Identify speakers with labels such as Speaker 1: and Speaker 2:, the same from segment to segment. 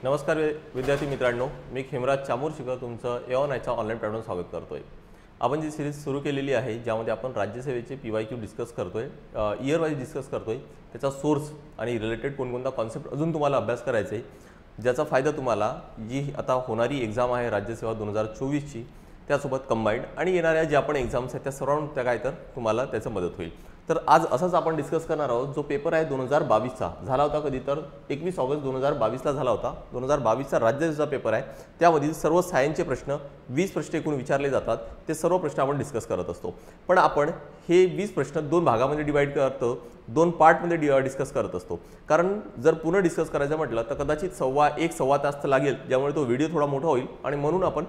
Speaker 1: नमस्कार विद्यार्थी मित्रांनो, मी खेमराज चामोरशीकर तुमचं एऑनआयच्या ऑनलाईन प्लॅटफॉर्म स्वागत करतोय। आपण जी सिरीज सुरू केलेली आहे ज्यामध्ये आपण राज्यसेवेचे PYQ डिस्कस करतोय, इयर वाईज डिस्कस करतोय, त्याचा सोर्स आणि रिलेटेड कोणकोणता कॉन्सेप्ट अजून तुम्हाला अभ्यास करायचा आहे, ज्याचा फायदा तुम्हाला जी आता होणारी एग्जाम आहे राज्यसेवा 2024 ची त्यासोबत कंबाइंड आणि येणाऱ्या ज्या आपण एग्जाम्स आहेत त्या सर्व त्या काय तर तुम्हाला त्याचं मदत होईल। तर आज असाच आपण डिस्कस करणार आहोत जो पेपर आहे 2022 चा झाला होता, कधी तर 21 ऑगस्ट 2022 ला झाला होता। 2022 चा राज्यसेवेचा पेपर आहे, त्यामधील सर्व सायन्सचे प्रश्न 20 प्रश्न एकूण विचारले जातात, ते सर्व प्रश्न आपण डिस्कस करत असतो। पण आपण हे 20 प्रश्न दोन भागामध्ये डिवाइड करतो, दोन पार्ट मध्ये डिस्कस करत असतो, कारण जर पुन्हा डिस्कस करायचं म्हटलं तर कदाचित सव्वा तास लागेल, ज्यामुळे तो व्हिडिओ थोडा मोठा होईल आणि म्हणून आपण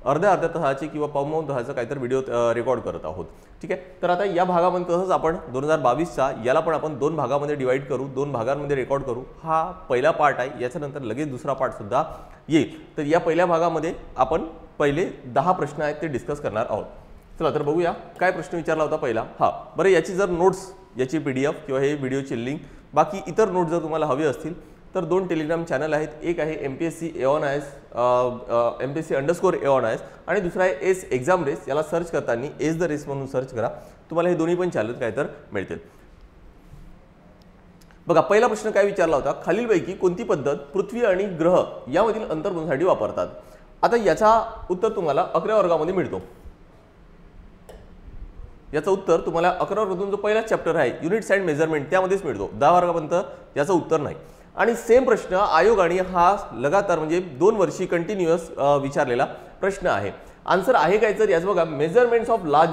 Speaker 1: अर्ध्या तासाची किंवा पाऊण तासाचा काहीतरी व्हिडिओ रेकॉर्ड करत आहोत। ठीक आहे, तर आता या भागामध्ये तसंच आपण 2022 चा याला पण आपण दोन भागामध्ये डिवाइड करू, दोन भागांमध्ये रेकॉर्ड करू। हा पहिला पार्ट आहे, याच्यानंतर लगेच दुसरा पार्ट सुद्धा येईल। तर या पहिल्या भागामध्ये आपण पहिले 10 प्रश्न आहेत ते डिस्कस करणार आहोत। चला तर बघूया काय प्रश्न विचारला होता पहिला। बरं, याची जर नोट्स, याची PDF किंवा हे व्हिडिओची लिंक, बाकी इतर नोट्स जर तुम्हाला हवे असतील तर दोन टेलिग्राम चॅनल आहेत, एक आहे MPSC एऑनआयस MPSC_एऑनआयस आणि दुसरा आहे एस एक्झाम रेस। याला सर्च करताना एस द रेस म्हणून सर्च करा, तुम्हाला हे दोन्ही पण चॅनल काय तर मिळतील। बघा, पहिला प्रश्न काय विचारला होता, खालीलपैकी कोणती पद्धत पृथ्वी आणि ग्रह यामधील अंतर मोजण्यासाठी वापरतात। आता याचा उत्तर तुम्हाला 11व्या वर्गामध्ये मिळतो। याचं उत्तर तुम्हाला 11व्या वर्गातून जो पहिला चॅप्टर आहे युनिट्स अँड मेजरमेंट त्यामध्येच मिळतो, 10 वर्गापर्यंत याचं उत्तर नाही। आणि सेम प्रश्न आयोगाने हा लगातार म्हणजे 2 वर्षी कंटिन्यूअस विचारलेला प्रश्न आहे। आन्सर आहे काय तर याचं बघा, मेजरमेंट्स ऑफ लार्ज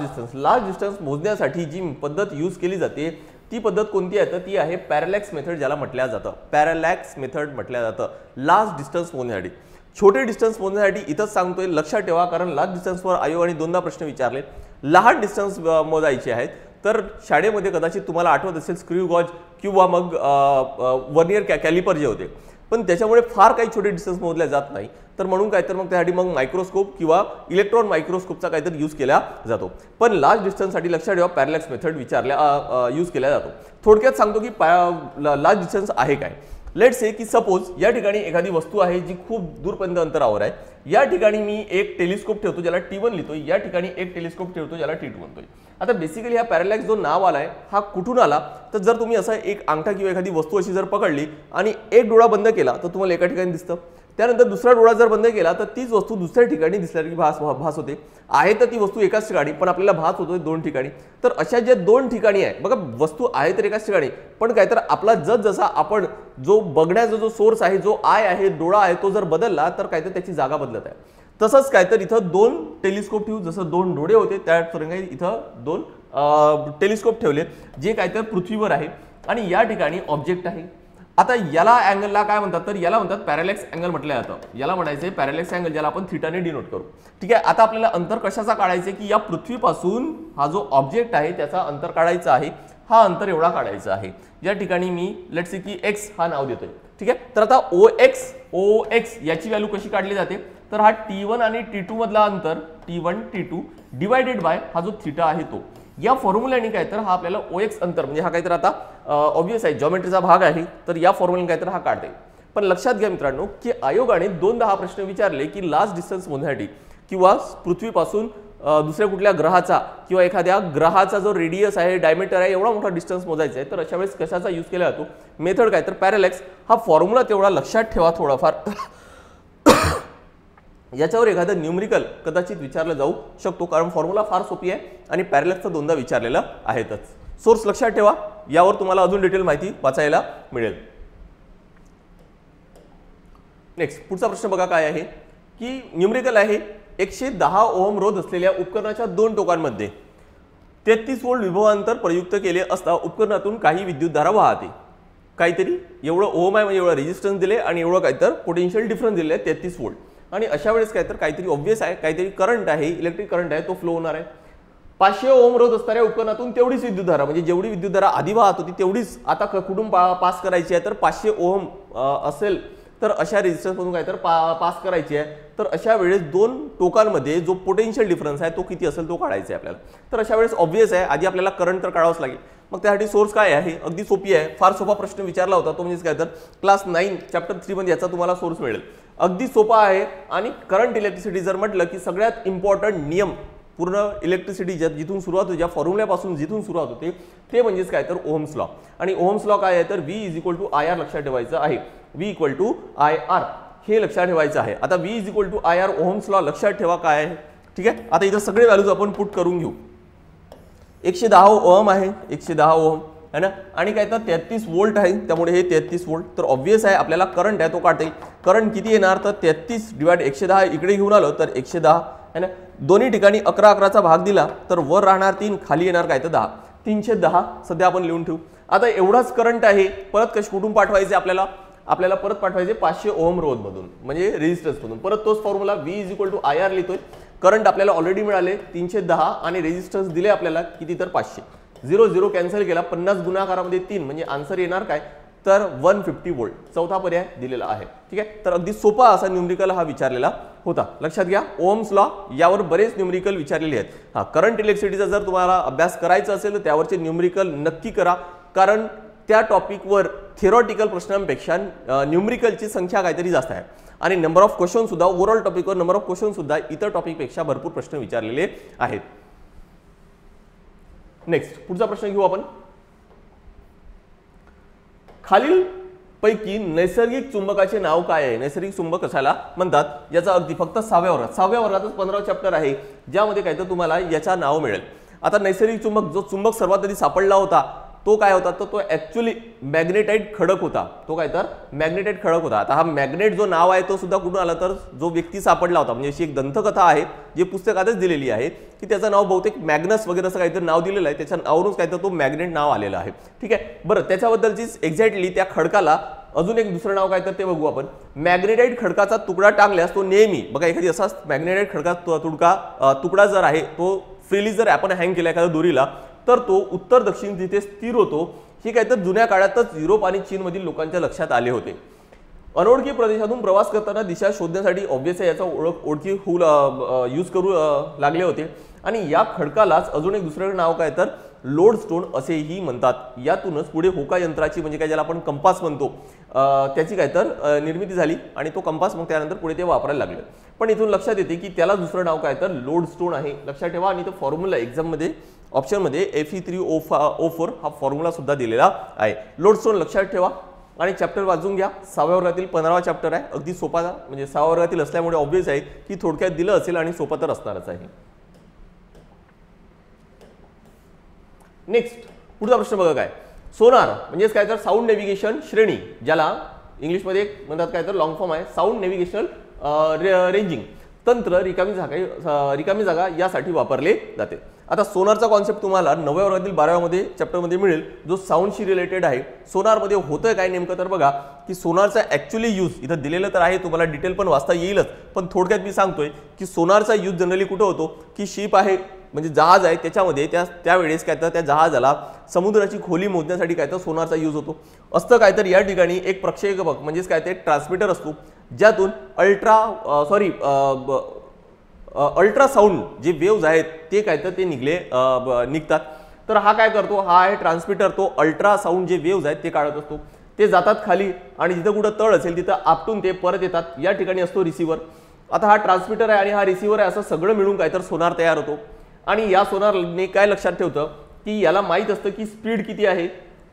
Speaker 1: डिस्टन्स मोजण्यासाठी जी पद्धत यूज केली जाते ती पद्धत कोणती आहे तर ती आहे पॅरालॅक्स मेथड, ज्याला म्हटलं जातं पॅरालॅक्स मेथड म्हटलं जातं लार्ज डिस्टन्स मोजण्यासाठी। छोटे डिस्टन्स मोजण्यासाठी इथंच सांगतोय, लक्षात ठेवा, कारण लार्ज डिस्टन्सवर आयोगाने दोनदा प्रश्न विचारले। लहान डिस्टन्स मोजायचे आहेत तर शाळेमध्ये कदाचित तुम्हाला आठवत असेल स्क्रू गॉज किंवा मग वर्नियर कॅलिपर जे होते, पण त्याच्यामुळे फार काही छोटे डिस्टन्स मोजले जात नाही, तर म्हणून काय तर मग त्यासाठी मग मायक्रोस्कोप किंवा इलेक्ट्रॉन मायक्रोस्कोपचा काहीतरी यूज केला जातो। पण लार्ज डिस्टन्ससाठी लक्षात ठेवा पॅरालॅक्स मेथड यूज केला जातो। थोडक्यात सांगतो की लार्ज डिस्टन्स आहे काय। लेट्स से की सपोज या ठिकाणी एखादी वस्तू आहे जी खूप दूरपर्यंत अंतरावर आहे, या ठिकाणी मी एक टेलिस्कोप ठेवतो ज्याला T1 लिहितोय, या ठिकाणी एक टेलिस्कोप ठेवतो ज्याला T2 म्हणतोय। आता बेसिकली हा पॅरालॅक्स जो नाव आलाय हा कुठून आला तर जर तुम्ही असा एक अंगठा किंवा एखादी वस्तू अशी जर पकडली आणि एक डोळा बंद केला तर तुम्हाला एका ठिकाणी दिसतं, त्यानंतर दुसरा डोळा जर बंद केला तर तीच वस्तू दुसऱ्या ठिकाणी दिसल्याची भास होते। आहे तर ती वस्तू एकाच ठिकाणी पण आपल्याला भास होतोय दोन ठिकाणी। तर अशा ज्या दोन ठिकाणी आहे बघा, वस्तू आहे तर एकाच ठिकाणी, पण काय तर आपला जसा आपण जो बघण्याचा जो सोर्स आहे, जो आय आहे, डोळा आहे, तो जर बदलला तर काय तर त्याची जागा बदलत आहे। तसंच काय तर इथं दोन टेलिस्कोप ठेवू, जसं दोन डोळे होते त्या प्रकारे इथं दोन टेलिस्कोप ठेवले जे काय तर पृथ्वीवर आहे आणि या ठिकाणी ऑब्जेक्ट आहे। आता याला अँगलला काय म्हणतात तर याला म्हणतात पॅरालॅक्स अँगल म्हटलं जातं, याला म्हणायचं पॅरालॅक्स अँगल, ज्याला आपण थीटाने डिनोट करू। ठीक आहे, आता आपल्याला अंतर कशाचा काढायचं की या पृथ्वीपासून हा जो ऑब्जेक्ट आहे त्याचा अंतर काढायचा आहे। हा अंतर एवढा काढायचा आहे, या ठिकाणी मी लेट्स से की x हा नाव देतोय। ठीक आहे, तर आता OX याची व्हॅल्यू कशी काढली जाते तर हा T1 आणि T2 मधला अंतर T1 T2 डिवाइडेड बाय हा जो थीटा आहे तो, या फॉर्म्युलाने काय तर हा आपल्याला OX अंतर म्हणजे हा काय तर आता ऑब्वियस आहे, जॉमेट्रीचा भाग आहे, तर या फॉर्म्युलाने काय तर हा काढते। पण लक्षात घ्या मित्रांनो की आयोगाने 2 प्रश्न विचारले की लार्ज डिस्टन्स मोजण्यासाठी किंवा पृथ्वीपासून दुसऱ्या कुठल्या ग्रहाचा किंवा एखाद्या ग्रहाचा जो रेडियस आहे, डायमीटर आहे, एवढा मोठा डिस्टन्स मोजायचा आहे, तर अशा वेळेस कशाचा यूज केला जातो मेथड काय तर पॅरालॅक्स। हा फॉर्म्युला तेवढा लक्षात ठेवा थोडाफार, याच्यावर एखादं न्यूमरिकल कदाचित विचारलं जाऊ शकतो, कारण फॉर्म्युला फार सोपी आहे आणि पॅरालॅक्सचा 2दा विचारलेला आहेतच। सोर्स लक्षात ठेवा, यावर तुम्हाला अजून डिटेल माहिती वाचायला मिळेल। नेक्स्ट पुढचा प्रश्न बघा काय आहे की न्यूमरिकल आहे, 110 ओहम रोध असलेल्या उपकरणाच्या दोन टोकांमध्ये 33 व्होल्ट विभवांतर प्रयुक्त केले असता उपकरणातून काही विद्युतधारा वाहते। काहीतरी एवढं ओहम आहे म्हणजे एवढं रेजिस्टन्स दिले आणि एवढं काहीतर पोटेन्शियल डिफरन्स दिले 33 व्होल्ट, आणि अशा वेळेस काय तर काहीतरी ऑब्वियस आहे, काहीतरी करंट आहे, इलेक्ट्रिक करंट आहे, तो फ्लो होणार आहे। 500 ओहम रोध असणाऱ्या उपकरणातून तेवढीच विद्युतधारा म्हणजे जेवढी विद्युतधारा आधी वाहत होती तेवढीच आता कुठून पास करायची आहे तर 500 ओहम असेल तर अशा रेजिस्टन्स मधून काय तर पास करायची आहे। तर अशा वेळेस दोन टोकांमध्ये जो पोटेन्शियल डिफरन्स आहे तो किती असेल तो काढायचा आहे आपल्याला। तर अशा वेळेस ऑब्वियस आहे आधी आपल्याला करंट तर काढावंच लागेल, मग त्यासाठी सोर्स काय आहे, अगदी सोपी आहे, फार सोपा प्रश्न विचारला होता तो, म्हणजे काय तर क्लास 9 चॅप्टर 3 मध्ये याचा तुम्हाला सोर्स मिळेल. अगदी सोपा आहे. आणि करंट इलेक्ट्रिसिटी जर म्हटलं की सगळ्यात इम्पॉर्टंट नियम पूर्ण इलेक्ट्रिसिटी जिथून सुरुवात होते, ज्या फॉर्म्युल्यापासून जिथून सुरुवात होते ते म्हणजेच काय तर ओहम्स लॉ. आणि ओहम्स लॉ काय आहे तर V = IR लक्षात ठेवायचं आहे. V = IR हे लक्षात ठेवायचं आहे. आता V = IR ओहम्स लॉ लक्षात ठेवा काय आहे. ठीक आहे. आता इथं सगळे व्हॅल्यूज आपण पुट करून घेऊ. 110 ओहम आहे, 110 ओहम है ना, आणि काय तर 33 व्होल्ट आहे, त्यामुळे हे 33 व्होल्ट. तर ऑब्वियस आहे आपल्याला करंट आहे तो काढता येईल. करंट किती येणार तर 33 / 110 इकडे घेऊन आलो तर 110 है ना. दोन्ही ठिकाणी 11-11चा भाग दिला तर वर राहणार 3, खाली येणार काय तर 10. 310 सध्या आपण लिहून ठेवू. आता एवढाच करंट आहे, परत कुठून पाठवायचे आपल्याला परत पाठवायचे 500 ओहम रोध मधून, म्हणजे रेझिस्टन्स मधून. परत तोच फॉर्म्युला V = IR लिहितोय. करंट आपल्याला ऑलरेडी मिळाले 310 आणि रेझिस्टन्स दिले आपल्याला किती तर 500. 0 0 कॅन्सल केला, 50 गुणाकारामध्ये 3 म्हणजे आन्सर येणार काय तर 150 व्होल्ट. चौथा पर्याय दिलेला आहे. ठीक आहे. तर अगदी सोपा असा न्यूमरिकल हा विचारलेला होता. लक्षात घ्या ओहम्स लॉ यावर बरेच न्यूमरिकल विचारलेले आहेत. हा करंट इलेक्ट्रिसिटीचा जर तुम्हाला अभ्यास करायचा असेल तर त्यावरचे न्यूमरिकल नक्की करा, कारण त्या टॉपिकवर थिअरॉटिकल प्रश्नांपेक्षा न्यूमरिकलची संख्या काहीतरी जास्त आहे. आणि नंबर ऑफ क्वेश्चन सुद्धा ओव्हरऑल टॉपिकवर नंबर ऑफ क्वेश्चन सुद्धा इतर टॉपिकपेक्षा भरपूर प्रश्न विचारलेले आहेत. नेक्स्ट पुढचा प्रश्न घेऊ आपण. खालील पैकी नैसर्गिक चुंबकाचे नाव काय आहे. नैसर्गिक चुंबक कशाला म्हणतात याचा अगदी फक्त 6व्या वर्गातच 15वा चॅप्टर आहे, ज्यामध्ये काय तर तुम्हाला याचा नाव मिळेल. आता नैसर्गिक चुंबक जो चुंबक सर्वात आधी सापडला होता तो काय होता तर तो ऍक्च्युअली मॅग्नेटाइट खडक होता. तो काय तर मॅग्नेटाइट खडक होता. आता हा मॅग्नेट जो नाव आहे तो सुद्धा कुठून आला तर जो व्यक्ती सापडला होता, म्हणजे अशी एक दंतकथा आहे जी पुस्तकातच दिलेली आहे की त्याचं नाव बहुतेक मॅग्नस वगैरे असं काहीतरी नाव दिलेलं आहे, त्याच्या नावावरूनच काय तर तो मॅग्नेट नाव आलेलं आहे. ठीक आहे. बरं त्याच्याबद्दलचीच एक्झॅक्टली त्या खडकाला अजून एक दुसरं नाव काय तर ते बघू आपण. मॅग्नेटाइट खडकाचा तुकडा टांगल्यास तो नेहमी बघा एखादी असा मॅग्नेटाइट खडकाचा तुकडा जर आहे तो फ्रीली जर आपण हँग केला एखाद्या दोरीला तर तो उत्तर दक्षिण जिथे स्थिर होतो. हे काय तर जुन्या काळातच युरोप आणि चीन मधील लोकांच्या लक्षात आले होते. अनोळखी प्रदेशातून प्रवास करताना दिशा शोधण्यासाठी ऑब्वियसली याचा ओळखी यूज करू लागले होते. आणि या खडकालाच अजून एक दुसरं नाव काय तर लोडस्टोन असेही म्हणतात. यातूनच पुढे होका यंत्राची म्हणजे काय ज्याला आपण कंपास म्हणतो त्याची काय तर निर्मिती झाली आणि तो कंपास मग त्यानंतर पुढे ते वापरायला लागले. पण इथून लक्षात येते की त्याला दुसरं नाव काय तर लोडस्टोन आहे. लक्षात ठेवा. आणि तो फॉर्म्युला एक्झाममध्ये ऑप्शनमध्ये Fe3O4 हा फॉर्म्युला सुद्धा दिलेला आहे. लोडस्टोन लक्षात ठेवा आणि चॅप्टर वाचून घ्या. 6व्या वर्गातील 15वा चॅप्टर आहे. अगदी सोपा म्हणजे 6व्या वर्गातील असल्यामुळे ऑब्वियस आहे की थोडक्यात दिलं असेल आणि सोपा तर असणारच आहे. नेक्स्ट पुढचा प्रश्न बघा काय. सोनार म्हणजेच काय तर साऊंड नेव्हिगेशन श्रेणी, ज्याला इंग्लिशमध्ये म्हणतात काय तर लॉंग फॉर्म आहे साऊंड नेव्हिगेशनल रेंजिंग तंत्र रिकामी जागा यासाठी वापरले जाते. आता सोनारचा कॉन्सेप्ट तुम्हाला 9व्या वर्गातील 12व्या चॅप्टरमध्ये मिळेल जो साऊंडशी रिलेटेड आहे. सोनारमध्ये होतं काय नेमकं तर बघा की सोनारचा ऍक्च्युअली यूज इथं दिलेलं तर आहे, तुम्हाला डिटेल पण वाचता येईलच, पण थोडक्यात मी सांगतोय की सोनारचा यूज जनरली कुठं होतो की शिप आहे म्हणजे जहाज आहे त्याच्यामध्ये त्यावेळेस काय तर त्या जहाजाला समुद्राची खोली मोजण्यासाठी काय तर सोनारचा यूज होतो. असतं काय तर या ठिकाणी एक प्रक्षेपक म्हणजेच काय ते ट्रान्समीटर असतो ज्यातून अल्ट्रासाऊंड जे वेव्ज आहेत ते काय तर ते निघतात. तर हा काय करतो, हा आहे ट्रान्समीटर, तो अल्ट्रासाऊंड जे वेव्ज आहेत ते काढत असतो. ते जातात खाली आणि जिथं कुठं तळ असेल तिथं आपटून ते परत येतात. या ठिकाणी असतो रिसिव्हर. आता हा ट्रान्समीटर आहे आणि हा रिसिव्हर आहे, असं सगळं मिळून काय तर सोनार तयार होतो. आणि या सोनारने काय लक्षात ठेवतं की याला माहीत असतं की स्पीड किती आहे,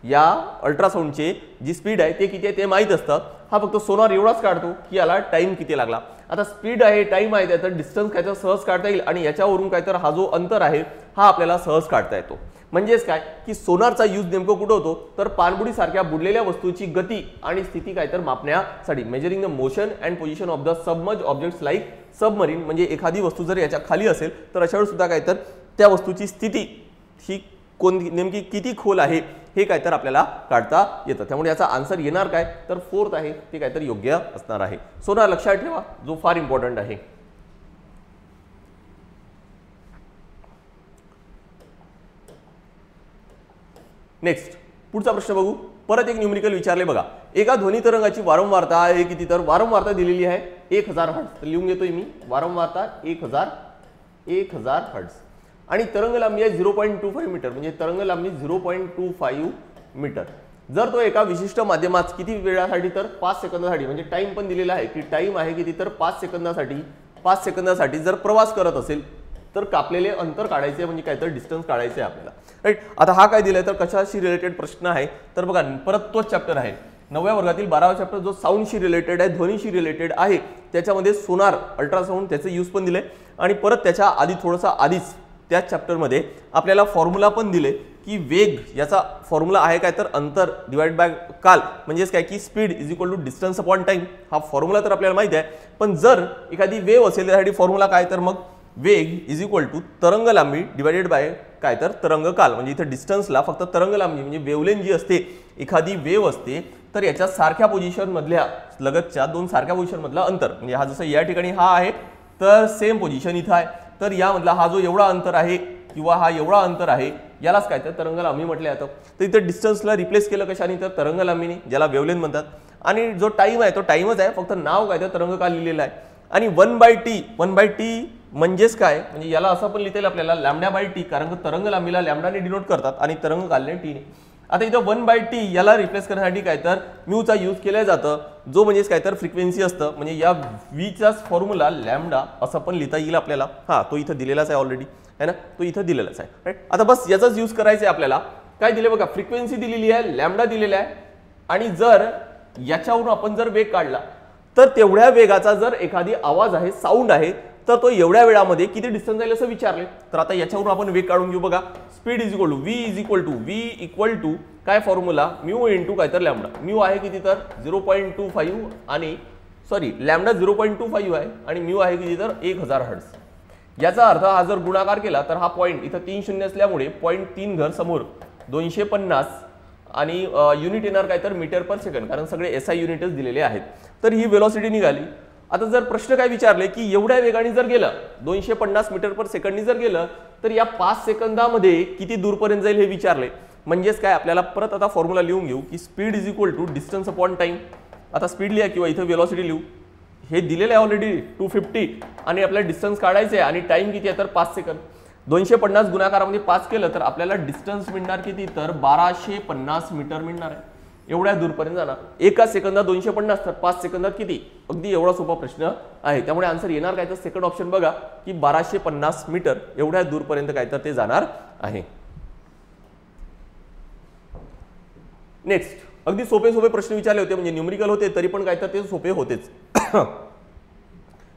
Speaker 1: या अल्ट्रासाऊंडचे जी स्पीड आहे ते किती आहे ते माहीत असतं. हा फक्त सोनार एवढाच काढतो की याला टाइम किती लागला. आता स्पीड आहे टाइम आहे त्याचा डिस्टन्स काय तर सहज काढता येईल आणि याच्यावरून काय तर हा जो अंतर आहे हा आपल्याला सहज काढता येतो. म्हणजेच काय की सोनारचा यूज नेमकं कुठं होतो तर पाणबुडी सारख्या बुडलेल्या वस्तूची गती आणि स्थिती काय तर मापण्यासाठी. Measuring the motion and position of the submerge objects like submarine, म्हणजे एखादी वस्तू जर याच्या खाली असेल तर अशा वेळेस सुद्धा काय तर त्या वस्तूची स्थिती ही नेमकी किती खोल आहे हे काय तर आपल्याला काढता येतं. त्यामुळे याचा आन्सर येणार काय तर 4th आहे, ते काय तर योग्य असणार आहे. सोनार लक्षात ठेवा जो फार इम्पॉर्टंट आहे. नेक्स्ट पुढचा प्रश्न बघू. परत एक न्यूमरिकल विचारले बघा. एका ध्वनी तरंगाची वारंवारता आहे किती तर वारंवारता दिलेली आहे 1000 हर्ट्ज. तर लिहून घेतोय मी वारंवारता 1000 हर्ट्ज. आणि तरंग लांबी आहे 0.25 मीटर, म्हणजे तरंग लांबी 0.25 मीटर. जर तो एका विशिष्ट माध्यमात किती वेळासाठी तर 5 सेकंदासाठी, म्हणजे टाइम पण दिलेला आहे की टाइम आहे किती तर 5 सेकंदासाठी जर प्रवास करत असेल तर कापलेले अंतर काढायचे, म्हणजे काय तर डिस्टन्स काढायचे आपल्याला, राईट. आता हा काय दिलाय तर कशाशी रिलेटेड प्रश्न आहे तर बघा परत तोच चॅप्टर आहे 9व्या वर्गातील 12वा चॅप्टर जो साऊंडशी रिलेटेड आहे, ध्वनीशी रिलेटेड आहे. त्याच्यामध्ये सोनार अल्ट्रासाऊंड त्याचं यूज पण दिले आणि परत त्याच्या आधी थोडंसं आधीच त्या चॅप्टरमध्ये आपल्याला फॉर्म्युला पण दिले की वेग याचा फॉर्म्युला आहे काय तर अंतर डिवाइड बाय काल, म्हणजेच काय की speed is equal to distance upon time. हा फॉर्म्युला तर आपल्याला माहिती आहे, पण जर एखादी वेव्ह असेल त्यासाठी फॉर्म्युला काय तर मग वेग इज इक्वल टू तरंग लांबी डिवाइडेड बाय काय तर तरंग काल. म्हणजे इथे डिस्टन्सला फक्त तरंग लांबी म्हणजे वेवलेंथ जी असते, एखादी वेव्ह असते तर याच्या सारख्या पोझिशन मधल्या लगतच्या दोन सारख्या पोझिशन मधला अंतर, म्हणजे हा जसं या ठिकाणी हा आहे तर सेम पोझिशन इथं आहे, तर यामधला हा जो एवढा अंतर आहे किंवा हा एवढा अंतर आहे यालाच काय तर तरंग लांबी म्हटलं जातं. तर इथे डिस्टन्सला रिप्लेस केलं कशाने तर तरंग लांबीने, ज्याला वेवलेंथ म्हणतात. आणि जो टाइम आहे तो टाइमच आहे, फक्त नाव काय तर तरंग काल लिहिलेलं आहे. आणि 1/t म्हणजेच काय, म्हणजे याला असं पण लिहिता येईल आपल्याला λ/t, कारण तरंग लांबीला लॅम्डाने डिनोट करतात आणि तरंग कालने टीने. आता इथं 1/t याला रिप्लेस करण्यासाठी काय तर म्यूचा यूज केलं जातं, जो म्हणजेच काय तर फ्रिक्वेन्सी असतं, म्हणजे या व्हीचाच फॉर्म्युला लॅम्डा असं पण लिहिता येईल आपल्याला. हा तो इथं दिलेलाच आहे ऑलरेडी है ना, तो इथं दिलेलाच आहे, राईट. आता बस याचाच यूज करायचं आहे आपल्याला. काय दिले बघा, फ्रिक्वेन्सी दिलेली आहे, लॅम्डा दिलेला आहे, आणि जर याच्यावरून आपण जर वेग काढला तर तेवढ्या वेगाचा जर एखादी आवाज आहे, साऊंड आहे, तर तो एवढ्या वेळामध्ये किती डिस्टन्स जाईल असं विचारले. तर आता याच्यावरून आपण वेग काढून घेऊ. बघा स्पीड इज इक्वल टू काय फॉर्म्युला म्यू इंटू काय तर लॅम्डा. म्यू आहे किती तर 0.25 आणि सॉरी लॅम्डा 0.25 आहे आणि म्यू आहे किती तर 1000 हर्ट्झ. याचा अर्थ हा जर गुणाकार केला तर हा पॉईंट इथं 3 शून्य असल्यामुळे 0.3 घर समोर 250 आणि युनिट येणार काय तर मीटर पर सेकंड, कारण सगळे SI युनिटच दिलेले आहेत. तर ही वेलोसिटी निघाली. आता जर प्रश्न काय विचारले की एवढ्या वेगाने जर गेलं 250 मीटर पर सेकंडनी जर गेलं तर या 5 सेकंदामध्ये किती दूरपर्यंत जाईल हे विचारले. म्हणजेच काय आपल्याला परत आता फॉर्म्युला लिहून घेऊ की speed is equal to distance upon time. आता स्पीड लिहा किंवा इथं वेलोसिटी लिहू, हे दिलेलं आहे ऑलरेडी 250 आणि आपल्याला डिस्टन्स काढायचे आहे आणि टाइम किती आहे तर 5 सेकंद. 250 गुणाकारामध्ये 5 केलं तर आपल्याला डिस्टन्स मिळणार किती तर 1250 मीटर मिळणार आहे. एवढ्या दूरपर्यंत जाणार. एका सेकंदात 250 तर 5 सेकंदात किती, अगदी एवढा सोपा प्रश्न आहे. त्यामुळे आन्सर येणार काय तर सेकंड ऑप्शन बघा की 1250 मीटर एवढ्या दूरपर्यंत काय तर ते जाणार आहे. नेक्स्ट, अगदी सोपे प्रश्न विचारले होते, म्हणजे न्यूमेरिकल होते तरी पण काय तर ते सोपे होतेच.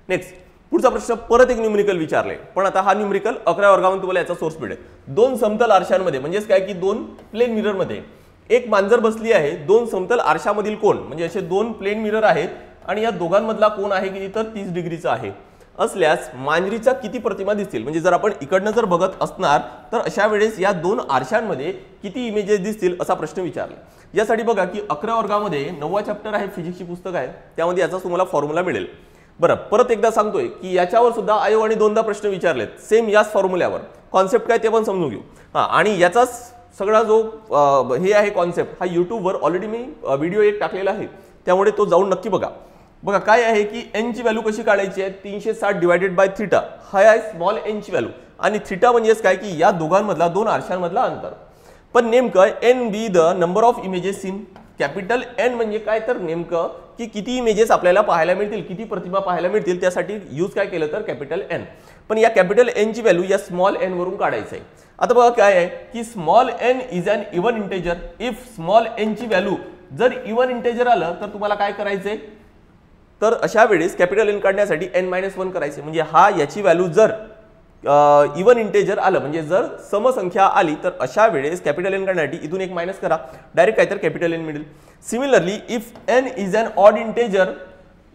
Speaker 1: नेक्स्ट पुढचा प्रश्न परत एक न्यूमेरिकल विचारले, पण आता हा न्यूमेरिकल 11व्या वर्गामध्ये तुम्हाला याचा सोर्स मिळेल. 2 समतल आरशांमध्ये, म्हणजेच काय की 2 प्लेन मिरर मध्ये एक मांजर बसली आहे. 2 समतल आरशामधील कोन, म्हणजे असे 2 प्लेन मिरर आहेत आणि या दोघांमधला कोन आहे किती तर 30 डिग्रीचा आहे. असल्यास मांजरीच्या किती प्रतिमा दिसतील, म्हणजे जर आपण इकडनं जर बघत असणार तर अशा वेळेस या 2 आरशांमध्ये किती इमेजेस दिसतील असा प्रश्न विचारला. यासाठी बघा की 11व्या वर्गामध्ये 9वा चॅप्टर आहे, फिजिक्सची पुस्तक आहे, त्यामध्ये याचा तुम्हाला फॉर्म्युला मिळेल. बरं, परत एकदा सांगतोय की याच्यावर सुद्धा आयोगाने 2दा प्रश्न विचारलेत सेम याच फॉर्म्युल्यावर. कॉन्सेप्ट काय ते पण समजून घेऊ. आणि याचाच सगळा जो हे आहे कॉन्सेप्ट हा यूट्यूबवर ऑलरेडी मी व्हिडिओ एक टाकलेला आहे, त्यामुळे तो जाऊन नक्की बघा. बघा काय आहे की एन ची व्हॅल्यू कशी काढायची आहे, 360 डिवायडेड बाय थीटा. हा आहे स्मॉल एन ची व्हॅल्यू आणि थीटा म्हणजेच काय की या दोघांमधला 2 आरशांमधला अंतर. पण नेमकं n be the number of images in capital n म्हणजे काय तर नेमकं की किती इमेजेस आपल्याला पाहायला मिळतील, किती प्रतिमा पाहायला मिळतील, त्यासाठी यूज काय केलं तर कॅपिटल एन. पण या कॅपिटल एन ची व्हॅल्यू या स्मॉल एन वरून काढायचं आहे. आता बघा काय आहे की small n is an even integer. If small n ची व्हॅल्यू जर इवन इंटेजर आलं तर तुम्हाला काय करायचंय तर अशा वेळेस कॅपिटल एन काढण्यासाठी n-1 करायचे. म्हणजे हा याची व्हॅल्यू जर इवन इंटेजर आलं, म्हणजे जर समसंख्या आली तर अशा वेळेस कॅपिटल एन काढण्यासाठी इथून एक मायनस करा, डायरेक्ट काय तर कॅपिटल एन मिळेल. Similarly if n is an odd integer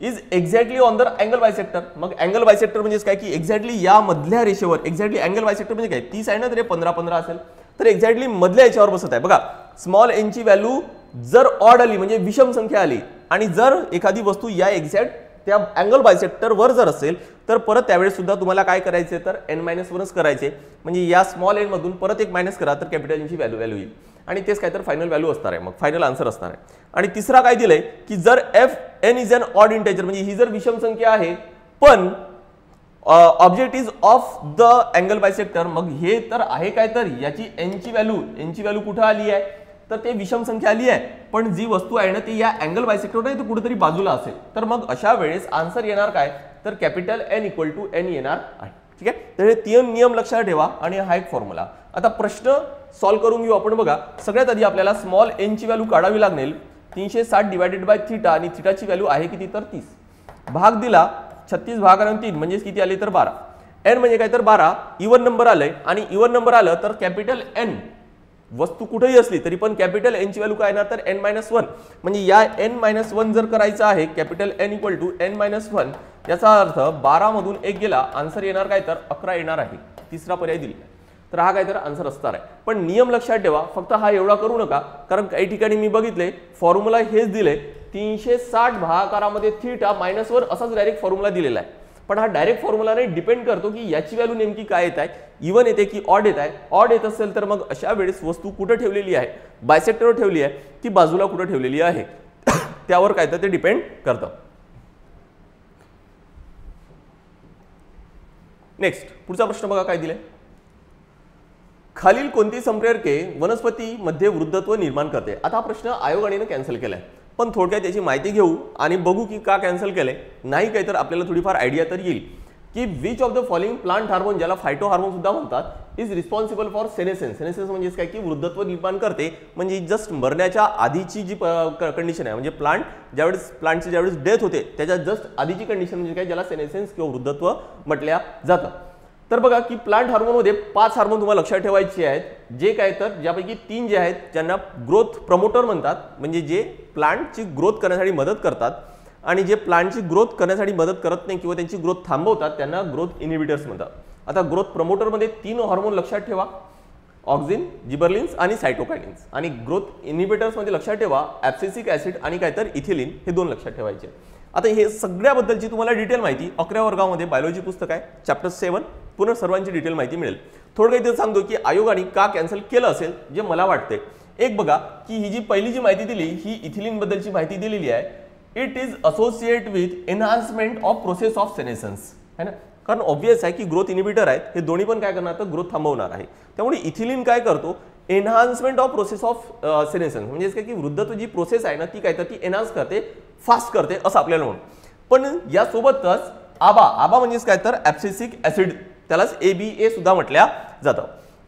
Speaker 1: is exactly on the angle bisector. मग अँगल बायसेक्टर म्हणजे काय की एक्झॅक्टली या मधल्या रेषेवर, एक्झॅक्टली अँगल बायसेक्टर म्हणजे काय 30 आहे ना, तर 15-15 असेल तर एक्झॅक्टली मधल्या याच्यावर बसत आहे. बघा स्मॉल एन ची व्हॅल्यू जर ऑड आली म्हणजे विषम संख्या आली आणि जर एखादी वस्तू या एक्झॅक्ट त्या अँगल बायसेक्टर वर जर असेल तर परत त्यावेळेस सुद्धा तुम्हाला काय करायचे तर n-1च करायचे. म्हणजे या स्मॉल एन मधून परत एक मायनस करा तर कॅपिटल एन ची व्हॅल्यू येईल आणि तेच काय तर फायनल व्हॅल्यू असणार आहे, मग फायनल आन्सर असणार आहे. आणि तिसरा काय दिलंय की जर if n is an odd integer, म्हणजे ही जर विषम संख्या आहे पण object is of the angle bisector. मग हे तर आहे काय, तर याची एन ची व्हॅल्यू कुठं आली आहे, तर ते विषम संख्या आली आहे, पण जी वस्तू आहे ना ती या अँगल बायसेक्टर नाही तर कुठेतरी बाजूला असेल. तर मग अशा वेळेस आन्सर येणार काय, तर capital n equal to n येणार आहे. ठीक आहे, तर हे 3 नियम लक्षात ठेवा आणि हा एक फॉर्म्युला. आता प्रश्न सॉल्व्ह करून घेऊ आपण. बघा, सगळ्यात आधी आपल्याला स्मॉल एन ची व्हॅल्यू काढावी लागेल. 360 डिवायडेड बाय थीटा, आणि थीटाची व्हॅल्यू आहे किती, तर 30. भाग दिला 36 भागाने 3 म्हणजे किती आले, तर 12. एन म्हणजे काय, तर 12. इवन नंबर आलंय, आणि इवन नंबर आलं तर कॅपिटल एन वस्तू कुठेही असली तरी पण कॅपिटल एन ची व्हॅल्यू काय येणार, तर n-1. म्हणजे या n-1 जर करायचं आहे, capital n equal to n-1, याचा अर्थ 12 मधून 1 गेला, आन्सर येणार काय, तर 11 येणार आहे. तिसरा पर्याय दिलेला आहे, तर हा काय तर आन्सर असणार आहे. पण नियम लक्षात ठेवा, फक्त हा एवढा करू नका, कारण काही ठिकाणी मी बघितले फॉर्म्युला हेच दिले, 360 भागाकारामध्ये थीटा -1 असाच डायरेक्ट फॉर्म्युला दिलेला आहे. पण हा डायरेक्ट फॉर्म्युलाने डिपेंड करतो की याची व्हॅल्यू नेमकी काय येत आहे, इवन येते की ऑड येत आहे. ऑड येत असेल तर मग अशा वेळेस वस्तू कुठे ठेवलेली आहे, बायसेक्टरवर ठेवली आहे की बाजूला कुठे ठेवलेली आहे, त्यावर काय तर ते डिपेंड करतं. नेक्स्ट पुढचा प्रश्न बघा काय दिले. खालील कोणती संप्रेरके वनस्पती मध्ये वृद्धत्व निर्माण करते. आता हा प्रश्न आयोगाने कॅन्सल केलाय, पण थोडक्यात त्याची माहिती घेऊ आणि बघू की का कॅन्सल केलंय. नाही काय तर आपल्याला थोडीफार आयडिया तर येईल की which of the following plant hormone, ज्याला फायटो हार्मोन सुद्धा म्हणतात, इज रिस्पॉन्सिबल फॉर सेनेसेन्स. सेनेसेन्स म्हणजे काय की वृद्धत्व निर्माण करते, म्हणजे जस्ट मरण्याच्या आधीची जी कंडिशन आहे, म्हणजे प्लांट ज्यावेळेस प्लांटची ज्यावेळेस डेथ होते त्याच्या जस्ट आधीची कंडिशन म्हणजे काय, ज्याला सेनेसेन्स किंवा वृद्धत्व म्हटल्या जातं. तर बघा की प्लांट हार्मोनमध्ये 5 हार्मोन तुम्हाला लक्षात ठेवायचे आहेत, जे काय तर ज्यापैकी 3 जे आहेत ज्यांना ग्रोथ प्रमोटर म्हणतात, म्हणजे जे प्लांटची ग्रोथ करण्यासाठी मदत करतात, आणि जे प्लांटची ग्रोथ करण्यासाठी मदत करत नाही किंवा त्यांची ग्रोथ थांबवतात त्यांना ग्रोथ इनिबिटर्स म्हणतात. आता ग्रोथ प्रमोटरमध्ये 3 हार्मोन लक्षात ठेवा, ऑक्सिन, जिबरलिन्स आणि सायटोकायनिन्स. आणि ग्रोथ इनिबिटर्स मध्ये लक्षात ठेवा ॲब्सिसिक ऍसिड आणि काय तर इथिलीन, हे 2 लक्षात ठेवायचे. आता हे सगळ्याबद्दलची तुम्हाला डिटेल माहिती 11व्या वर्गामध्ये बायोलॉजी पुस्तक आहे, चॅप्टर 7, पुन्हा सर्वांची डिटेल माहिती मिळेल. थोडं काही सांगतो की आयोगाने का कॅन्सल केलं असेल, जे मला वाटते. एक बघा की ही जी पहिली जी माहिती दिली ही इथिलीन बद्दलची माहिती दिलेली आहे. It is associate with enhancement of process of सेनेसन्स, है ना, कारण ऑब्वियस आहे की ग्रोथ इनिबिटर आहेत, हे दोन्ही पण काय करणार, तर ग्रोथ थांबवणार आहे. त्यामुळे इथिलीन काय करतो, एनहान्समेंट ऑफ प्रोसेस ऑफ सेनेसन्स, म्हणजे काय की वृद्धत्व जी प्रोसेस आहे ना ती काय तर ती एनहान्स करते, फास्ट करते असं आपल्याला म्हणून. पण यासोबतच आबा म्हणजेच काय तर ॲब्सिसिक ऍसिड, त्यालाच ABA सुद्धा म्हटल्या जातं.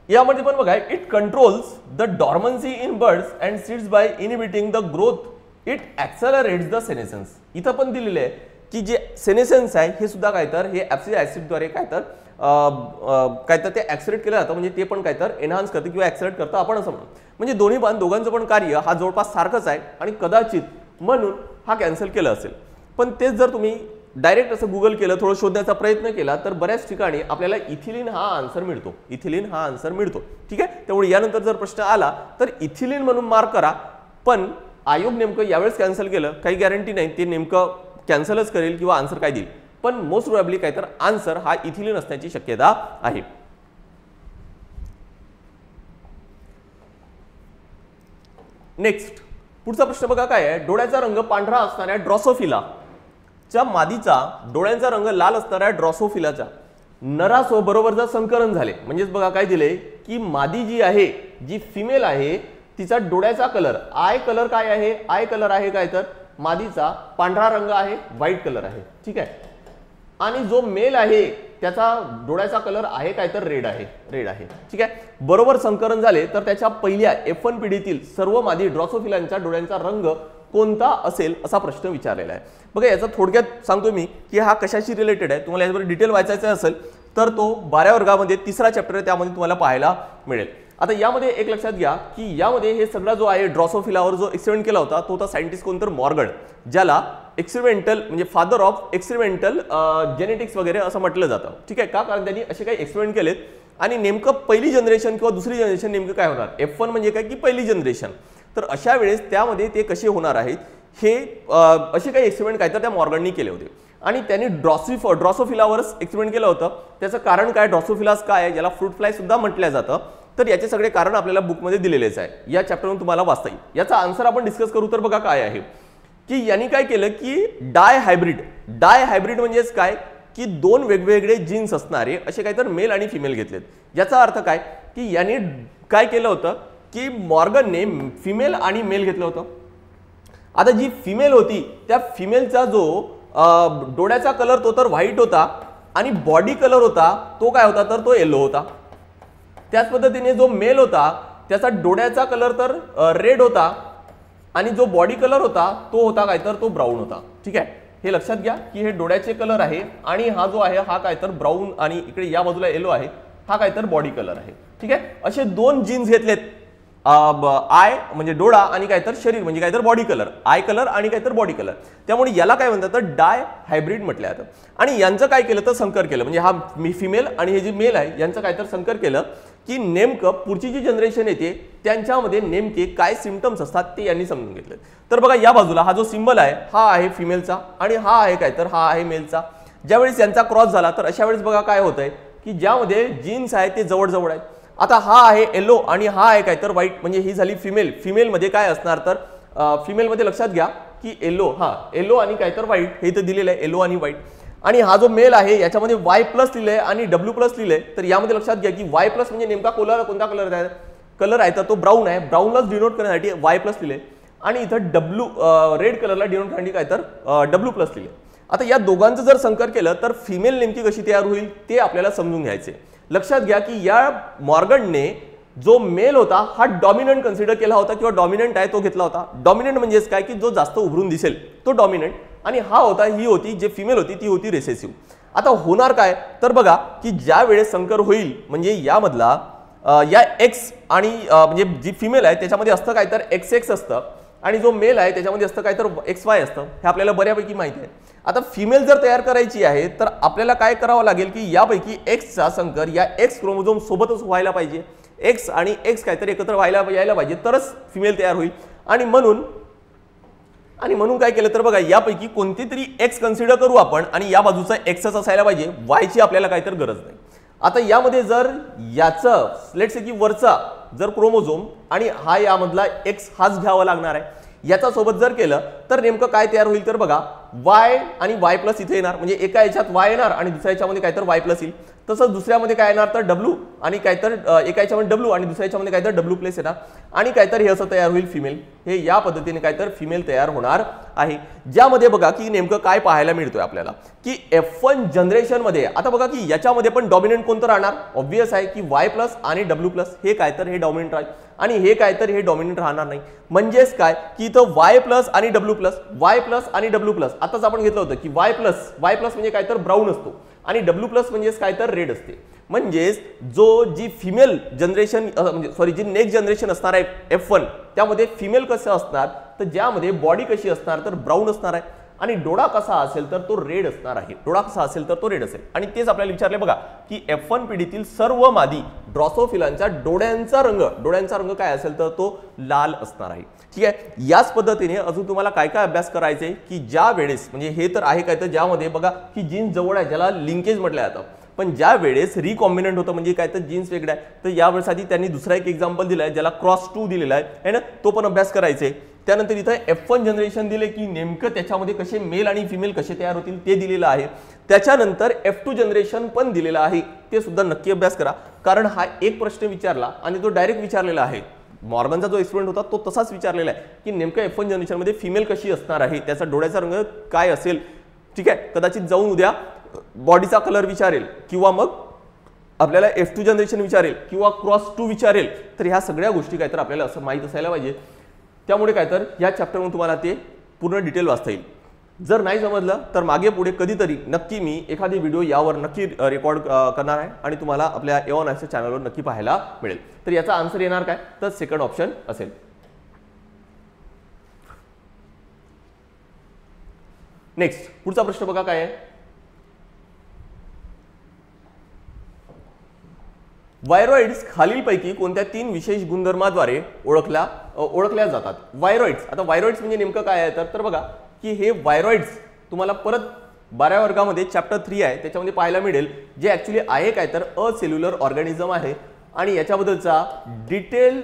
Speaker 1: यामध्ये पण बघा, it controls the dormancy in buds and seeds by inhibiting the growth, it accelerates the senescence. इथं पण दिलेले आहे की जे सेनेसन्स आहे हे सुद्धा काय तर हे ॲब्सिसिक ऍसिडद्वारे काय तर ते ॲक्सेलरेट केलं जातं, म्हणजे ते पण काय तर एनहान्स करते किंवा ॲक्सेलरेट करतं आपण असं म्हणू. म्हणजे दोघांचं पण कार्य हा जवळपास सारखंच आहे, आणि कदाचित म्हणून हा कॅन्सल केलं असेल. पण तेच जर तुम्ही डायरेक्ट असं गुगल केलं, थोडं शोधण्याचा प्रयत्न केला, तर बऱ्याच ठिकाणी आपल्याला इथिलीन हा आन्सर मिळतो. ठीक आहे, त्यामुळे यानंतर जर प्रश्न आला तर इथिलीन म्हणून मार्क करा. पण आयोग नेमकं यावेळेस कॅन्सल केलं, काही गॅरंटी नाही ते नेमकं कॅन्सलच करेल किंवा आन्सर काय देईल, पण मोस्ट प्रोबॅबली काय तर आन्सर हा इथिलीन असण्याची शक्यता आहे. नेक्स्ट पुढचा प्रश्न बघा काय आहे. डोळ्याचा रंग पांढरा असणाऱ्या ड्रॉसोफिला च्या मादीचा डोळ्यांचा रंग लाल असणाऱ्या ड्रॉसोफिलाच्या नरासोबरोबर जर संकरण झाले, म्हणजेच बघा काय दिले की मादी जी आहे, जी फिमेल आहे, तिचा डोळ्याचा कलर आय कलर काय आहे, आय कलर आहे काय तर मादीचा पांढरा रंग आहे, व्हाईट कलर आहे. ठीक आहे, आणि जो मेल आहे त्याचा डोळ्याचा कलर आहे काय तर रेड आहे. ठीक आहे, बरोबर संकरण झाले तर त्याच्या पहिल्या F1 पिढीतील सर्व मादी ड्रॉसोफिलांच्या डोळ्यांचा रंग कोणता असेल असा प्रश्न विचारलेला आहे. बघा याचा थोडक्यात सांगतो मी की हा कशाशी रिलेटेड आहे. तुम्हाला याच्यावर डिटेल वाचायचा असेल तर तो 12व्या वर्गामध्ये 3रा चॅप्टर आहे, त्यामध्ये तुम्हाला पाहायला मिळेल. आता यामध्ये एक लक्षात घ्या की यामध्ये हे सगळा जो आहे ड्रॉसोफिलावर जो एक्सपेरिमेंट केला होता तो सायंटिस्ट कोणतर मॉर्गन, ज्याला एक्सपेरिमेंटल म्हणजे फादर ऑफ एक्सपेरिमेंटल जेनेटिक्स वगैरे असं म्हटलं जातं. ठीक आहे, का कारण त्यांनी असे काही एक्सपेरिमेंट केलेत, आणि नेमकं पहिली जनरेशन किंवा दुसरी जनरेशन नेमकं काय होणार, F1 म्हणजे काय की पहिली जनरेशन. तर अशा वेळेस त्यामध्ये ते कसे होणार आहेत हे असे काही एक्सपेरिमेंट काय तर त्या मॉर्गननी केले होते, आणि त्यांनी ड्रॉसोफिलावरच एक्सपेरिमेंट केलं होतं. त्याचं कारण काय, ड्रॉसोफिलास काय आहे, ज्याला फ्रूट फ्लाय सुद्धा म्हटलं जातं. तर याचे सगळे कारण आपल्याला बुकमध्ये दिलेलेच आहे, या चॅप्टरवरून तुम्हाला वाचता येईल. याचा आन्सर आपण डिस्कस करू. तर बघा काय आहे की यांनी काय केलं की डाय हायब्रिड म्हणजेच काय की दोन वेगवेगळे जीन्स असणारे असे काहीतरी मेल आणि फिमेल घेतलेत. याचा अर्थ काय की याने काय केलं होतं की मॉर्गनने फिमेल आणि मेल घेतलं होतं. आता जी फिमेल होती त्या फिमेलचा जो डोळ्याचा कलर तो तर व्हाईट होता आणि बॉडी कलर होता तो काय होता तर तो येलो होता. त्याच पद्धतीने जो मेल होता त्याचा डोळ्याचा कलर तर रेड होता आणि जो बॉडी कलर होता तो होता काय तर तो ब्राऊन होता. ठीक आहे, हे लक्षात घ्या की हे डोळ्याचे कलर आहे आणि हा जो आहे हा काय तर ब्राऊन आणि इकडे या बाजूला येलो आहे हा काय तर बॉडी कलर आहे. ठीक आहे, असे दोन जीन्स घेतलेत, आय म्हणजे डोळा आणि काय तर शरीर म्हणजे काय तर बॉडी कलर, आय कलर आणि काय तर बॉडी कलर. त्यामुळे याला काय म्हणतात तर डाय हायब्रिड म्हटलं जातं. आणि यांचं काय केलं तर संकर केलं, म्हणजे हा फिमेल आणि हे जे मेल आहे यांचं काय तर संकर केलं की नेमकं पुढची जी जनरेशन येते त्यांच्यामध्ये नेमके काय सिम्पटम्स असतात ते यांनी समजून घेतले. तर बघा या बाजूला हा जो सिंबल आहे हा आहे फिमेलचा आणि हा आहे काय तर हा आहे मेलचा. ज्यावेळेस यांचा क्रॉस झाला तर अशा वेळेस बघा काय होतंय की ज्यामध्ये जीन्स आहे ते जवळ आहेत. आता हा आहे येलो आणि हा आहे काय तर व्हाईट, म्हणजे ही झाली फिमेल. फिमेलमध्ये काय असणार तर फिमेलमध्ये लक्षात घ्या की येलो आणि काय तर व्हाईट हे इथं दिलेलं आहे, येलो आणि व्हाईट. आणि हा जो मेल आहे याच्यामध्ये वाय प्लस लिहिलंय आणि डब्ल्यू प्लस लिहिलंय. तर यामध्ये लक्षात घ्या की वाय प्लस म्हणजे नेमका कोणता कलर आहे तर तो ब्राऊन आहे. ब्राऊनलाच डिनोट करण्यासाठी वाय प्लस लिहिले आणि इथं डब्ल्यू रेड कलरला डिनोट करण्यासाठी काय तर डब्ल्यू प्लस लिहिले. आता या दोघांचं जर संकर केलं तर फिमेल नेमकी कशी तयार होईल ते आपल्याला समजून घ्यायचे. लक्षात घ्या की या मॉर्गनने जो मेल होता हा डॉमिनंट कन्सिडर केला होता किंवा डॉमिनंट आहे तो घेतला होता. डॉमिनंट म्हणजेच काय की जो जास्त उभरून दिसेल तो डॉमिनंट आणि हा होता ही होती जे फिमेल होती ती होती रिसेसिव्ह. आता होणार काय तर बघा की ज्या वेळेस संकर होईल म्हणजे यामधला या एक्स आणि म्हणजे जी फिमेल आहे त्याच्यामध्ये असतं काय तर XX असतं आणि जो मेल आहे त्याच्यामध्ये असतं काय तर XY असतं. हे आपल्याला बऱ्यापैकी माहिती आहे. आता फिमेल जर तयार करायची आहे तर आपल्याला काय करावं लागेल की यापैकी एक्सचा संकर या एक्स क्रोमोझोम सोबतच व्हायला पाहिजे. एक्स आणि एक्स काहीतरी एकत्र यायला पाहिजे तरच फिमेल तयार होईल. आणि म्हणून काय केलं तर बघा यापैकी कोणती तरी एक्स कन्सिडर करू आपण आणि या बाजूचा एक्सच असायला पाहिजे, वायची आपल्याला काय तर गरज नाही. आता यामध्ये जर याचं लेट्स से की वरचा जर क्रोमोझोम आणि हा यामधला एक्स हाच घ्यावा लागणार आहे, याचा सोबत जर केलं तर नेमकं काय तयार होईल तर बघा वाय आणि वाय प्लस इथे येणार, म्हणजे एका याच्यात वाय येणार आणि दुसऱ्या याच्यामध्ये काय तर वाय प्लस येईल. तसंच दुसऱ्यामध्ये काय येणार तर डब्ल्यू आणि काय तर एका याच्यामध्ये डब्ल्यू आणि दुसऱ्या याच्यामध्ये काय तर डब्ल्यू प्लस येणार आणि काय तर हे असं तयार होईल फिमेल. हे या पद्धतीने काय तर फिमेल तयार होणार आहे. ज्यामध्ये बघा की नेमकं काय पाहायला मिळतोय आपल्याला की F1 जनरेशन मध्ये आता बघा की याच्यामध्ये पण डॉमिनंट कोणतं राहणार, ऑब्वियस आहे की वाय प्लस आणि डब्ल्यू प्लस हे काय तर हे डॉमिनंट राहील आणि हे काय तर हे डॉमिनंट राहणार नाही. म्हणजेच काय की इथं वाय प्लस आणि डब्ल्यू प्लस आणि डब्ल्यू प्लस आताच आपण घेतलं होतं की वाय प्लस म्हणजे काय तर ब्राऊन असतो आणि डब्ल्यू प्लस म्हणजेच काय तर रेड असते. म्हणजेच जी फिमेल जनरेशन म्हणजे जी नेक्स्ट जनरेशन असणार आहे F1 त्यामध्ये फिमेल कसं असणार तर ज्यामध्ये बॉडी कशी असणार तर ब्राऊन असणार आहे आणि डोळा कसा असेल तर तो रेड असणार आहे. डोळा कसा असेल तर तो रेड असेल. आणि तेच आपल्याला विचारले बघा की F1 पिढीतील सर्व मादी ड्रॉसोफिलांच्या डोळ्यांचा रंग काय असेल तर तो लाल असणार आहे. ठीक आहे, याच पद्धतीने अजून तुम्हाला काय काय अभ्यास करायचे की ज्या वेळेस म्हणजे हे तर आहे काय तर ज्यामध्ये बघा की जीन्स जवळ आहे ज्याला लिंकेज म्हटलं जातं, पण ज्या वेळेस रिकॉम्बिनंट होतं म्हणजे काय तर जीन्स वेगळा आहे तर यावेळेस आधी त्यांनी दुसरा एक एक्झाम्पल दिलाय ज्याला क्रॉस 2 दिलेला आहे ना, तो पण अभ्यास करायचे. त्यानंतर इथं F1 जनरेशन दिले की नेमकं त्याच्यामध्ये कसे मेल आणि फिमेल कसे तयार होतील ते दिलेलं आहे. त्याच्यानंतर F2 जनरेशन पण दिलेलं आहे, ते सुद्धा नक्की अभ्यास करा कारण हा एक प्रश्न विचारला आणि तो डायरेक्ट विचारलेला आहे. मॉर्गनचा जो एक्सपेरिमेंट होता तो तसाच विचारलेला आहे की नेमकं F1 जनरेशन मध्ये फिमेल कशी असणार आहे, त्याचा डोळ्याचा रंग काय असेल. ठीक आहे, कदाचित जाऊन उद्या बॉडीचा कलर विचारेल किंवा मग आपल्याला F2 जनरेशन विचारेल किंवा क्रॉस 2 विचारेल. तर ह्या सगळ्या गोष्टी काय तर आपल्याला असं माहित असायला पाहिजे. त्यामुळे काय तर या चॅप्टरमध्ये तुम्हाला ते पूर्ण डिटेल वाचता येईल. जर नाही समजलं तर मागे पुढे कधीतरी नक्की मी एखादी व्हिडिओ यावर नक्की रेकॉर्ड करणार आहे आणि तुम्हाला आपल्या A1 Ask चॅनलवर नक्की पाहायला मिळेल. तर याचा आन्सर येणार काय तर सेकंड ऑप्शन असेल. नेक्स्ट पुढचा प्रश्न बघा काय आहे. वायरॉइड्स खालीलपैकी कोणत्या 3 विशेष गुणधर्माद्वारे ओळखल्या जातात. वायरॉइड्स, आता वायरॉइड्स म्हणजे नेमकं काय आहे तर बघा की हे वायरॉइड्स तुम्हाला परत 12व्या वर्गामध्ये चॅप्टर 3 आहे त्याच्यामध्ये पाहायला मिळेल, जे ऍक्च्युली आहे काय तर असेल्युलर ऑर्गॅनिझम आहे आणि याच्याबद्दलचा डिटेल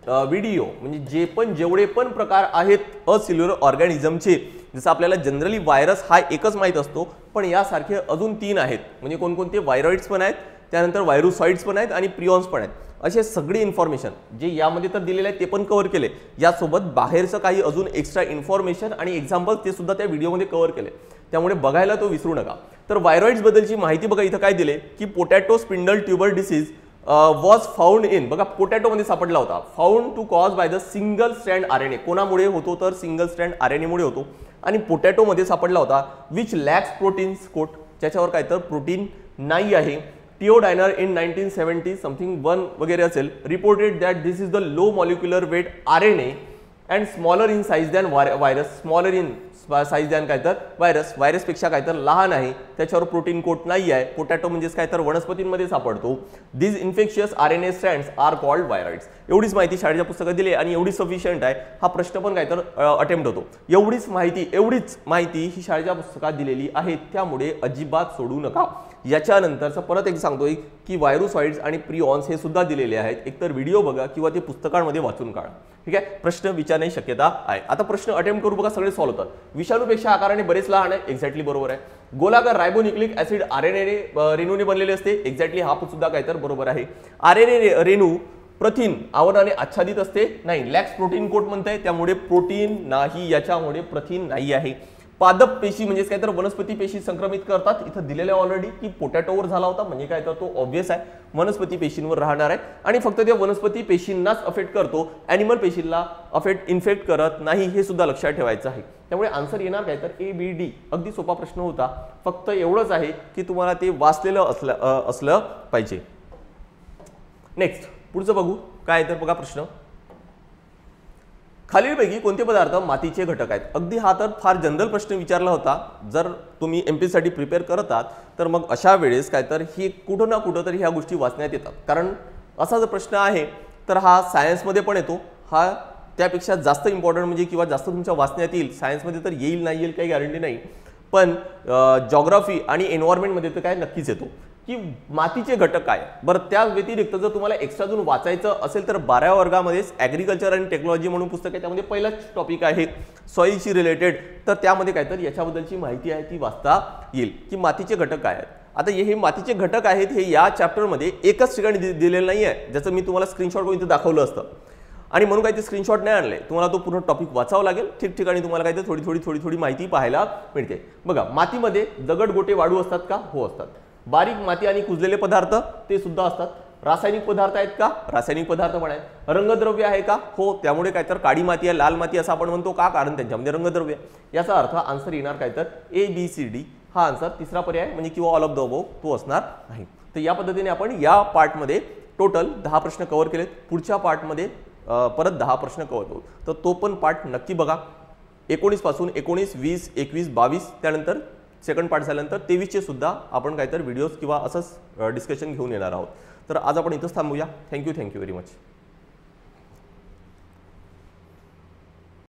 Speaker 1: व्हिडिओ म्हणजे जेवढे पण प्रकार आहेत असेल्युलर ऑर्गॅनिझमचे, जसं आपल्याला जनरली व्हायरस हा एकच माहीत असतो, पण यासारखे अजून 3 आहेत. म्हणजे कोणकोणते व्हायरॉइड्स पण आहेत, त्यानंतर व्हायरोसॉइड्स पण आहेत आणि प्रिऑन्स पण आहेत. असे सगळी इन्फॉर्मेशन जे यामध्ये तर दिलेले आहे ते पण कव्हर केले, यासोबत बाहेरचं काही अजून एक्स्ट्रा इन्फॉर्मेशन आणि एक्झाम्पल ते सुद्धा त्या व्हिडिओमध्ये कव्हर केले. त्यामुळे बघायला तो विसरू नका. तर व्हायरॉइड्स बद्दलची माहिती बघा इथं काय दिले की potato spindle tuber disease was found in, बघा पोटॅटोमध्ये सापडला होता, found to cause by the single strand RNA. कोणामुळे होतो तर सिंगल स्ट्रँड RNA मुळे होतो. आणि पोटॅटोमध्ये सापडला होता विच लॅक्स प्रोटीन्स कोट, ज्याच्यावर काय तर प्रोटीन नाही आहे. थिओडायनर इन 1970 समथिंग 1 वगैरे असेल, reported that this is the low molecular weight RNA and smaller in size than virus, smaller in size than काय तर व्हायरसपेक्षा काय तर लहान आहे, त्याच्यावर प्रोटीन कोट नाही आहे. पोटॅटो म्हणजेच काय तर वनस्पतींमध्ये सापडतो. This infectious RNA strands are called viroids. एवढीच माहिती शाळेच्या पुस्तकात दिली आणि एवढी सफिशियंट आहे. हा प्रश्न पण काय तर अटेम्प्ट होतो. एवढीच माहिती ही शाळेच्या पुस्तकात दिलेली आहे, त्यामुळे अजिबात सोडू नका. याच्यानंतरचं परत एक सांगतोय की व्हायरोसॉइड्स आणि प्रिऑन्स हे सुद्धा दिलेले आहेत. एकतर व्हिडिओ बघा किंवा ते पुस्तकांमध्ये वाचून काढा. ठीक आहे, प्रश्न विचारण्याची शक्यता आहे. आता प्रश्न अटेम्प्ट करू बघा, सगळे सॉल्व्ह होतात. विषाणूपेक्षा आकाराने बरेच लहान आहे, एक्झॅक्टली बरोबर आहे. गोलाकार रायबोन्यूक्लिक ऍसिड RNA रेणूने बनलेले असते, एक्झॅक्टली हा सुद्धा काय तर बरोबर आहे. RNA रेणू प्रथिन आवरणाने आच्छादित असते, नाही. लॅक्स प्रोटीन कोट म्हणताय, त्यामुळे प्रोटीन नाही, याच्यामुळे प्रथिन नाही आहे. पादप पेशी म्हणजे काय तर वनस्पती पेशी संक्रमित करतात. इथं दिलेलं आहे ऑलरेडी की पोटॅटोवर झाला होता, म्हणजे काय तर तो ऑब्व्हियस आहे, वनस्पती पेशींवर राहणार आहे आणि फक्त त्या वनस्पती पेशींनाच अफेक्ट करतो, ॲनिमल पेशींना इन्फेक्ट करत नाही, हे सुद्धा लक्षात ठेवायचं आहे. त्यामुळे आन्सर येणार काय तर ABD. अगदी सोपा प्रश्न होता, फक्त एवढंच आहे की तुम्हाला ते वाचलेलं असलं पाहिजे. नेक्स्ट पुढचं बघू काय तर बघा प्रश्न, खालीलपैकी कोणते पदार्थ मातीचे घटक आहेत. अगदी हा तर फार जनरल प्रश्न विचारला होता. जर तुम्ही MP साठी प्रिपेअर करत आहात तर मग अशा वेळेस काय तर ही कुठं ना कुठं तरी ह्या गोष्टी वाचण्यात येतात. कारण असा जर प्रश्न आहे तर हा सायन्समध्ये पण येतो, हा त्यापेक्षा जास्त इम्पॉर्टंट म्हणजे किंवा जास्त तुमच्या वाचण्यात येईल. सायन्समध्ये तर येईल नाही येईल काही गॅरंटी नाही, पण जॉग्राफी आणि एन्व्हायरमेंटमध्ये तर काय नक्कीच येतो की मातीचे घटक काय. बरं, त्या व्यतिरिक्त जर तुम्हाला एक्स्ट्रा अजून वाचायचं असेल तर 12व्या वर्गामध्येच ॲग्रिकल्चर आणि टेक्नॉलॉजी म्हणून पुस्तक आहे, त्यामध्ये पहिलाच टॉपिक आहे सॉईलशी रिलेटेड. तर त्यामध्ये काय तर याच्याबद्दलची माहिती आहे ती वाचता येईल की मातीचे घटक काय आहेत. आता हे मातीचे घटक आहेत हे या चॅप्टरमध्ये एकच ठिकाणी दिलेलं नाही आहे, ज्याचं मी तुम्हाला स्क्रीनशॉट करून इथं दाखवलं असतं आणि म्हणून काय ते स्क्रीनशॉट नाही आणले. तुम्हाला तो पूर्ण टॉपिक वाचावा लागेल. ठिकठिकाणी तुम्हाला काय तर थोडी माहिती पाहायला मिळते. बघा, मातीमध्ये दगड गोटे वाळू असतात का? हो असतात. बारीक माती आणि कुजलेले पदार्थ ते सुद्धा असतात. रासायनिक पदार्थ आहेत का? रासायनिक पदार्थ पण आहेत. रंगद्रव्य आहे का? हो. त्यामुळे काय तर काळी माती आहे, लाल माती असं आपण म्हणतो का? कारण त्यांच्यामध्ये रंगद्रव्य. याचा अर्थ आन्सर येणार काय तर ABCD हा आन्सर तिसरा पर्याय म्हणजे किंवा ऑल ऑफ द अबोव तो असणार नाही. तर या पद्धतीने आपण या पार्टमध्ये टोटल 10 प्रश्न कव्हर केलेत. पुढच्या पार्टमध्ये परत 10 प्रश्न कव्हर करू, तर तो पण पार्ट नक्की बघा. 19 पासून 19, 20, 21, 22 त्यानंतर सेकंड पार्ट झाल्यानंतर 23चे सुद्धा आपण काहीतरी व्हिडिओज किंवा असंच डिस्कशन घेऊन येणार आहोत. तर आज आपण इथंच थांबूया. Thank you very much.